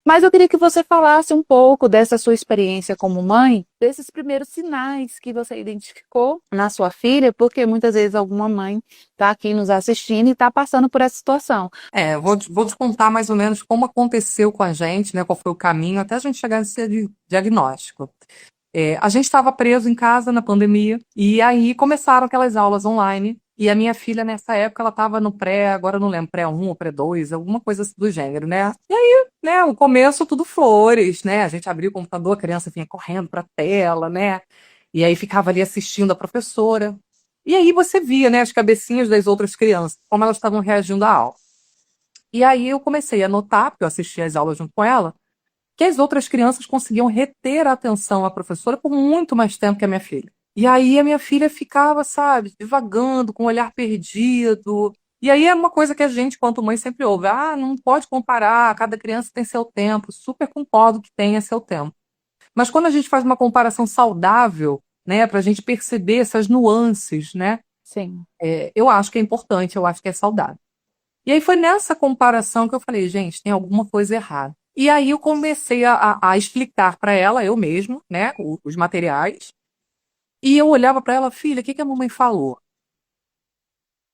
Mas eu queria que você falasse um pouco dessa sua experiência como mãe, desses primeiros sinais que você identificou na sua filha, porque muitas vezes alguma mãe está aqui nos assistindo e está passando por essa situação. Vou te contar mais ou menos como aconteceu com a gente, né? Qual foi o caminho até a gente chegar nesse diagnóstico. A gente estava preso em casa na pandemia e aí começaram aquelas aulas online. E a minha filha, nessa época, ela estava no pré, agora eu não lembro, pré 1 ou pré 2, alguma coisa assim do gênero, né? E aí, né, o começo tudo flores, né? A gente abria o computador, a criança vinha correndo para a tela, né? E aí ficava ali assistindo a professora. E aí você via, né, as cabecinhas das outras crianças, como elas estavam reagindo à aula. E aí eu comecei a notar, porque eu assistia às aulas junto com ela, que as outras crianças conseguiam reter a atenção à professora por muito mais tempo que a minha filha. E aí a minha filha ficava, sabe, divagando, com o olhar perdido. E aí é uma coisa que a gente, quanto mãe, sempre ouve. Ah, não pode comparar, cada criança tem seu tempo. Super concordo que tenha seu tempo. Mas quando a gente faz uma comparação saudável, né, para a gente perceber essas nuances, né, Sim. eu acho que é importante, eu acho que é saudável. E aí foi nessa comparação que eu falei, gente, tem alguma coisa errada. E aí eu comecei a explicar para ela, eu mesmo, né, os materiais. E eu olhava para ela, filha, o que que a mamãe falou?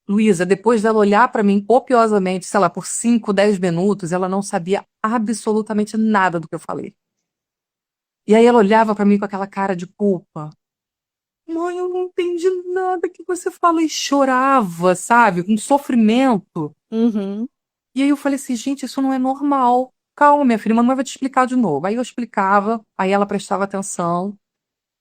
Luísa, depois dela olhar para mim copiosamente, sei lá, por 5, 10 minutos, ela não sabia absolutamente nada do que eu falei. E aí ela olhava para mim com aquela cara de culpa. Mãe, eu não entendi nada que você fala e chorava, sabe? Com sofrimento. Uhum. E aí eu falei assim, gente, isso não é normal. Calma, minha filha, mamãe vai te explicar de novo. Aí eu explicava, aí ela prestava atenção.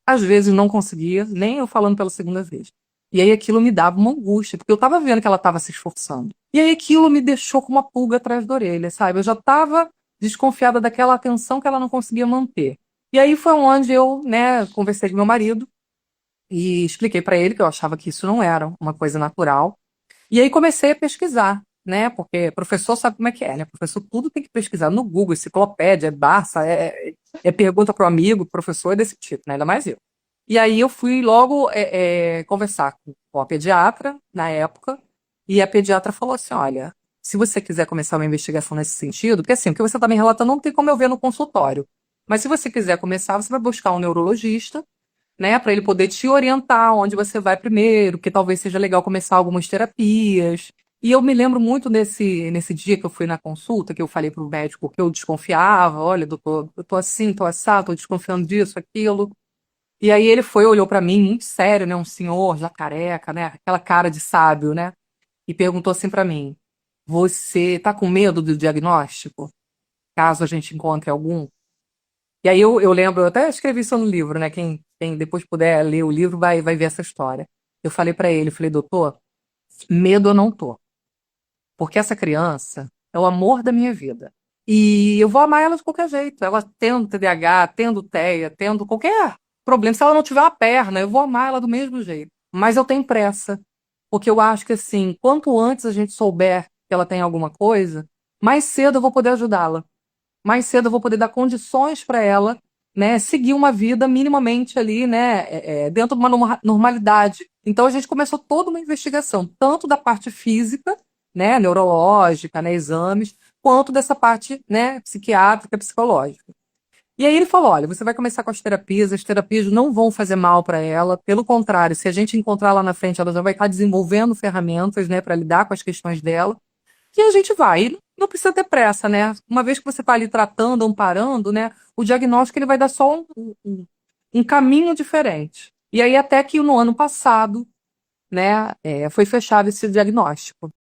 Às vezes não conseguia, nem eu falando pela segunda vez. E aí aquilo me dava uma angústia, porque eu tava vendo que ela tava se esforçando. E aí aquilo me deixou com uma pulga atrás da orelha, sabe? Eu já tava desconfiada daquela atenção que ela não conseguia manter. E aí foi onde eu, né, conversei com meu marido e expliquei para ele que eu achava que isso não era uma coisa natural. E aí comecei a pesquisar, né? Porque professor sabe como é que é, né? Professor tudo tem que pesquisar no Google, enciclopédia, Barça, é pergunta para o amigo, professor é desse tipo, né? Ainda mais eu. E aí eu fui logo conversar com a pediatra na época, e a pediatra falou assim: olha, se você quiser começar uma investigação nesse sentido, porque assim, o que você está me relatando não tem como eu ver no consultório. Mas se você quiser começar, você vai buscar um neurologista, né, para ele poder te orientar onde você vai primeiro, que talvez seja legal começar algumas terapias. E eu me lembro muito nesse dia que eu fui na consulta, que eu falei para o médico que eu desconfiava, olha, doutor, eu tô assim, tô assado, tô desconfiando disso, aquilo. E aí ele foi, olhou para mim muito sério, né, um senhor já careca, né, aquela cara de sábio, né, e perguntou assim para mim: "Você tá com medo do diagnóstico? Caso a gente encontre algum?" E aí eu lembro, eu até escrevi isso no livro, né? Quem depois puder ler o livro vai ver essa história. Eu falei pra ele, eu falei, doutor, medo eu não tô, porque essa criança é o amor da minha vida. E eu vou amar ela de qualquer jeito. Ela tendo TDAH, tendo TEA, tendo qualquer problema. Se ela não tiver uma perna, eu vou amar ela do mesmo jeito. Mas eu tenho pressa, porque eu acho que assim, quanto antes a gente souber que ela tem alguma coisa, mais cedo eu vou poder ajudá-la, mais cedo eu vou poder dar condições para ela, né, seguir uma vida minimamente ali, né, dentro de uma normalidade. Então a gente começou toda uma investigação, tanto da parte física, né, neurológica, né, exames, quanto dessa parte, né, psiquiátrica, psicológica. E aí ele falou, olha, você vai começar com as terapias não vão fazer mal para ela, pelo contrário, se a gente encontrar lá na frente, ela já vai estar desenvolvendo ferramentas, né, para lidar com as questões dela. E a gente vai. E não precisa ter pressa, né? Uma vez que você está ali tratando, amparando, né? O diagnóstico ele vai dar só um caminho diferente. E aí, até que no ano passado, né, foi fechado esse diagnóstico.